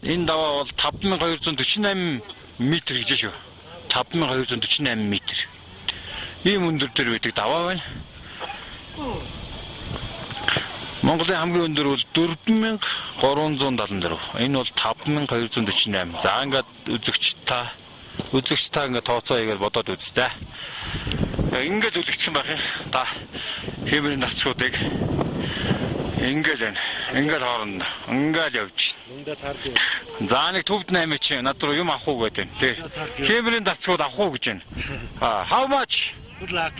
Энэ даваа бол 5248 м гэж шүү. 5248 м. Ийм өндөр дээр байдаг даваа байна. Монголын хамгийн өндөр бол 4374. Энэ бол 5248. За ингээд үзэгч та ингээд тооцоо хийгээд бодоод үзтээ. Ингээд үлдчихсэн байх юм. Та хэмрийн нацгуудыг ингээд байна. Ингээд хооронд ингээд явж байна. За нэг төвд 8 чи над руу юм авах уу гэдэг юм. Тэг. Хэмрийн нацгууд авах уу гэж байна. How much? Good luck.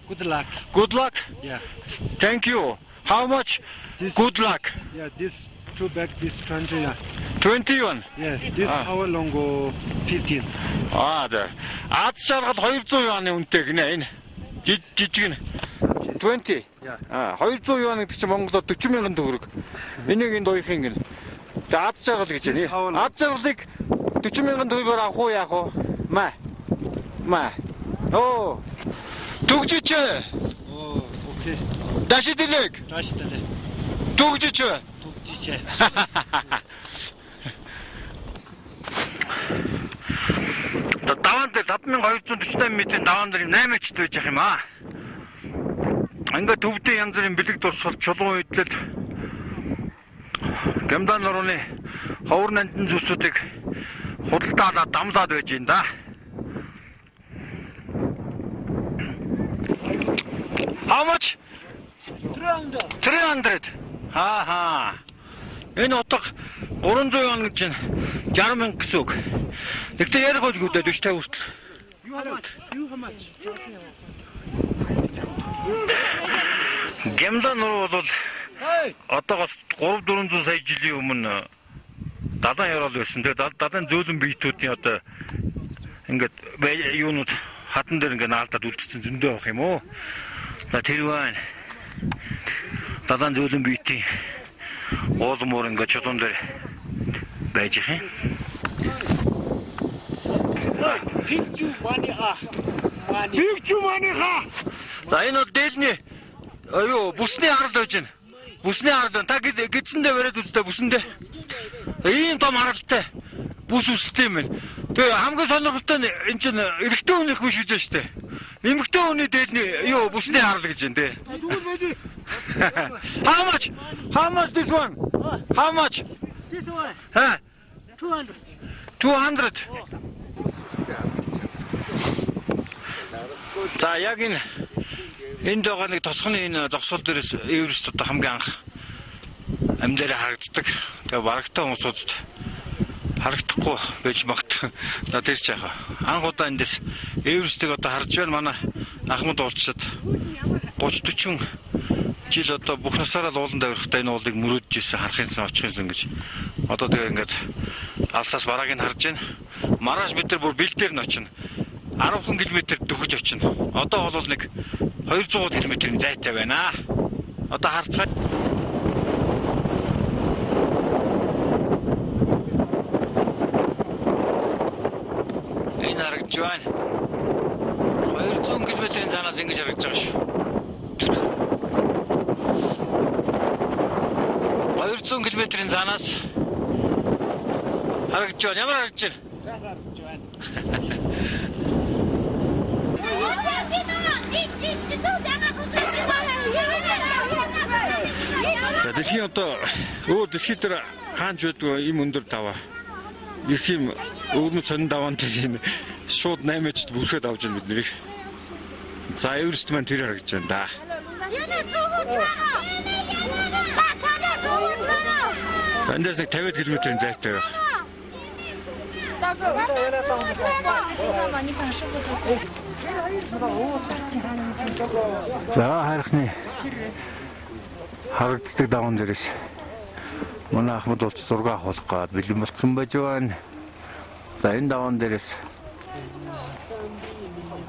Good luck. Good luck? Yeah. Thank you. How much? Good luck. Yeah, this two bag, this 20. Yeah. 21. Yeah, this hour long 15. За. Аз жаргал 200 юаны үнэтэй гинэ энэ. Жижиг нь 20. 200 юан гэдэг чинь Монголоор 40,000 төгрөг. Энийг энэ дуйхын гинэ. Тэгээ аз жаргал гэж байна. Аз жаргалыг 40,000 төгрөгөөр авах уу яах вэ? Маа. Оо. Түгжиж. Oh, okay. Дашидэлэг. Түгжиж. Даван дээр 5248 м-ийн даван дээр 8 ч байж ах юм аа. Ингээд төвдөө янз бүрийн бэлэг дурсгал чулуун үйдлэл гямдан нурууны ховор нандин зүсүүдийг худалдаалаад дамлаад байж юм да. How much? 300. Энэ утга 300 юан гэж 60,000 гэсэн үг. Тэгтээ ярих үгүй дээ 40-50 хүртэл. You how much? Гямдан нуруу бол одоогоос 300-400 сая жилийн өмнө далайн яваал байсан. Тэгээ далайн зөөлөн биетүүдийн одоо ингээд юунууд хатан дээр ингээд наалдаад үлдсэн зөндөө авах юм уу? Тэр байна. Далайн зөөлөн биетийн уулмуур ингээд чулуун дээр байж их юм. Бигчүү маниха. За энэ бол дээлний бүсний харал байж байна. Бүсний харал байна. Та гидсэндээ бариад үзтээ бүсэндээ. Ийм том харалтай. Бүс үстэй юм байна. Тэгээ хамгийн сонирхолтой нь энэ чинь эрэгтэй хүнийх биш гэж байна шүү дээ. Эмэгтэй хүний дээлний бүсний харал гэж байна те. How much this one? How much? This one. 200. 200. За яг энэ байгаа нэг тосгоны энэ зогсоол дээрээс Эверест одоо хамгийн анх амьдаараа харагддаг. Тэгээ барагтай хүмүүсүүд харагдахгүй байж магадгүй. Тэр ч яах вэ? Анх удаа эндээс Эверестийг одоо харж байна манай Ахмад уулзчаад 30-40 жил одоо бүх насаараа ууланд авирахтай энэ уулыг мөрөөдж ирсэн харахынсан очихынсан гэж. Одоо тэгээ ингээд алсаас барааг нь харж байна. Маргааш бид нар бүр бэлдээр нь очино. 10 км дөхөж очино. Одоо бол нэг 200 км-ийн зайтай байна. Одоо харцгаая. Энэ харагдж байна. 200 км-ийн цаанаас ингэж харагдж байгаа шүү. 200 км-ийн цаанаас харагдж байна. Ямар харагдж байна? Сайн харагдж байна. За дэлхийн одоо дэлхий дээр хаанч байдгүй ийм өндөр даваа. Их юм өвгөн сонин даваан дээр шууд 8-д бүрхээд авч байна бид нэрийг. За Эверест маань тэр харагдж байна да. За эндээс нэг 50 км-ийн зайтай байх. За хайрхны харагддаг даван дээрээс манай Ахмад уулз зураг авах гээд бэлэн болсон байж байна. За энэ даван дээрээс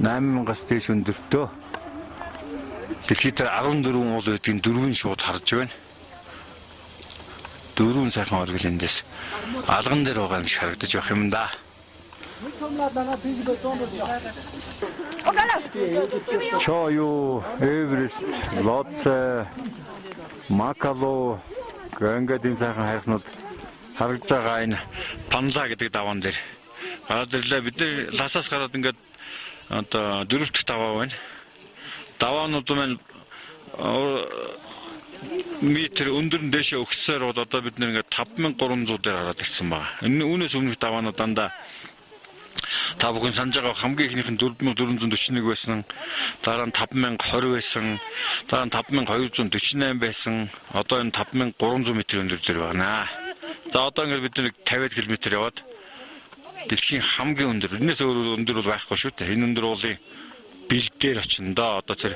8,000-аас дээш өндөртөө дэлхийд 14 уул байдгийн 4-ийн шууд харж байна. 4 сайхан оргил эндээс алган дээр байгаа юм шиг харагдаж байх юм да. Чою, Эверест, Лоцце, Макало, ингээд ийм сайхан хайрхнууд харагдж байгаа энэ Панла гэдэг даваан дээр гараад ирлээ. Бид нэр ласаас гараад ингээд одоо 4 дахь даваа байна. Даваанууд маань метр өндөр нь дээшээ өгсөөр одоо бид нэр ингээд 5300 дээр гараад ирсэн байна. Энэ үүнээс өмнөх даваанууд дандаа та бүхэн санаж байгаа хамгийн ихнийх нь 4441 байсан, дараа нь 5020 байсан, дараа нь 5248 байсан, одоо энэ 5300 м өндөр дээр байна. За одоо ингээд бид нэг 50 км яваад дэлхийн хамгийн өндөр, энэс өөр өндөр бол байхгүй шүү дээ. Энэ өндөр уулын бэлдээр очино да. Одоо тэр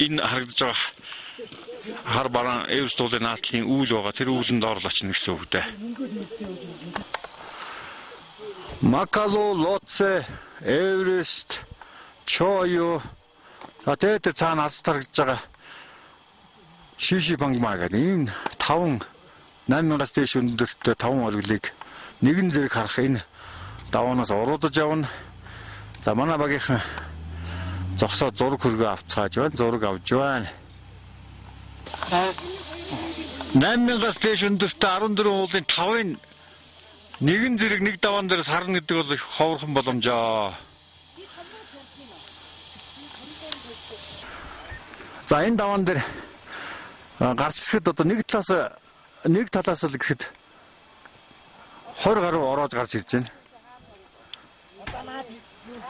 энэ харагдаж байгаа хар бараан Эверест уулын наадлын үүл байгаа. Тэр үүлэнд орол очино гэсэн үг дээ. Макалу, Лоце, Эверест, Чойо. За тэгээд цаана алс таргаж байгаа Шиши Бангма гэдэг энэ 8,000-аас дээш өндөртэй 5 оргилыг нэгэн зэрэг харах энэ даваанаас уруудаж явна. За манай багийнхан зогсоод зураг хөргөө авцгааж байна. Зураг авж байна. 8,000-аас дээш өндөртэй 14 уулын 5-ын нэгэн зэрэг нэг даваан дээрээс харна гэдэг бол их ховорхон боломжоо. За энэ даваан дээр гарч ирэхэд одоо нэг талаас л гэхэд 20 гаруй ороож гарч ирж байна.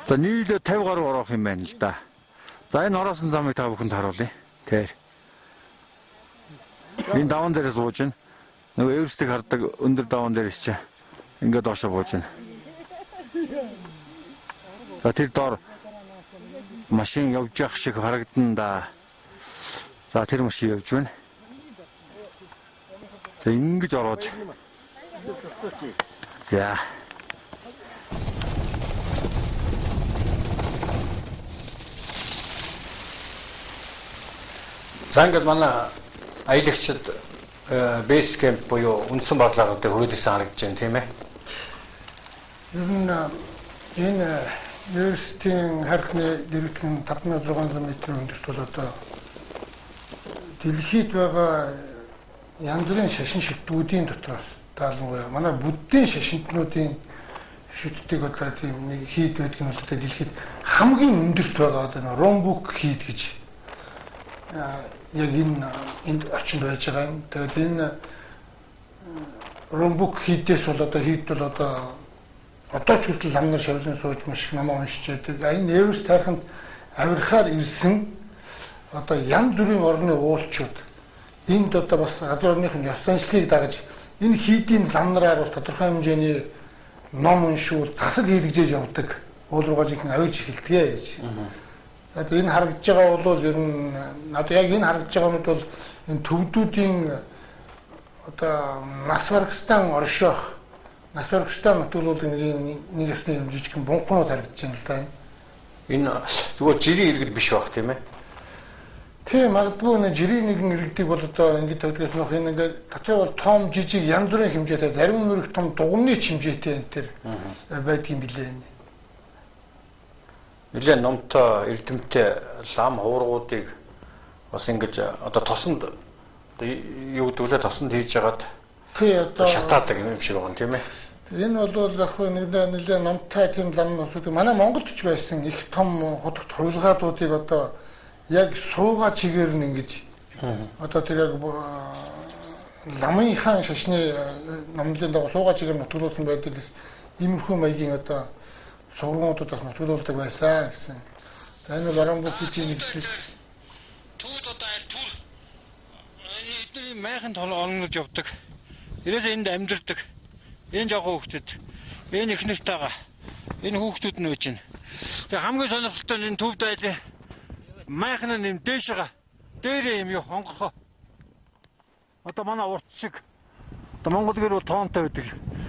За нийлээ 50 гаруй ороох юм байна л да. За энэ ороосон замыг та бүхэнд харуулъя. Тэр. Энэ даваан дээрээ сууж байна. Нөгөө Эверестийг хардаг өндөр даваан дээрээс чи ингээд доошо бууж байна. За тэр доор машин явж явах шиг харагдана да. За тэр машин явж байна. За ингэж ороод. За. За ингээд манай аялагчид бейс кемп буюу үндсэн базлаагаад хүрээлсэн харагдаж байна тийм ээ. Ер нь энэ Эверестийн хархны дэрэгдэн 5600 м өндөрт бол одоо дэлхийд байгаа янз бүрийн шашин шүтдүүдийн дотроос таалангуяа манай буддийн шашинтнуудын шүтдэг одоо тийм нэг хийд байдаг нь бол дэлхийд хамгийн өндөрт байгаа одоо Ромбук хийд гэж яг энд орчинд байж байгаа юм. Тэгээд энэ Ромбук хийдээс бол одоо хийд бол одоо ч хүртэл ламнар шавлын сууж маш намаа уншиж байдаг. Энэ Эверест тайханд авирахаар ирсэн одоо янз бүрийн орны уулчууд энд одоо бас газар орныхын ёс заншлыг дагаж энэ хийдийн ламнараар бас тодорхой хэмжээний ном уншуул засал хийлгэж явдаг. Уул руугаа жинхэнэ авирж эхэлдэг гэж. Тэгээд энэ харагдж байгаа бол ер нь одоо яг энэ харагдж байгаа нь бол энэ төвдүүдийн одоо Насваргстан орших Насваргстан нутгуулын нэг ёсны юм жижигхэн бунхнууд харагдаж байна л да. Энэ зүгээр жирийн иргэд биш байх тийм ээ. Тийм магадгүй нэг жирийн нэгэн иргэдэг бол одоо ингэж тавьдгаас нөх энэ ингээд дотор бол том жижиг янз бүрийн хэмжээтэй зарим нөрөх том дугумны хэмжээтэй энэ төр байдгийн билээ. Нэлээд номтой эрдэмтэй лам хуургуудыг бас ингэж одоо тосонд юу гэдэг вэ тосонд хийж ягаад шатаадаг юм шиг байгаа юм тийм ээ. Энэ бол яг нэлээд номтой тийм лам усууд манай Монголд ч байсан их том хотогт хуйлгаадуудыг одоо яг суугаа чигээр нь ингэж одоо тэр яг ламынхаа шашны номлын дагуу суугаа чигээр нутгуулсан байдаг гэсэн иймэрхүү маягийн одоо сургуулиудаас нутгуулдаг байсан гэсэн. За энэ Ромбукийн нэг зүйл түүд одоо түр эдний майхан тол онгож явдаг. Ерөөсөө энд амьдэрдэг. Энэ жоохон хүүхдүүд энэ их нартайгаа энэ хүүхдүүд нь үуч байна. Тэгээ хамгийн сонирхолтой нь энэ төвд байлаа. Майхан нэм дээшээ дээрээ юм юу онгохоо. Одоо манай урт шиг одоо Монгол гэр бол тоонтой байдаг.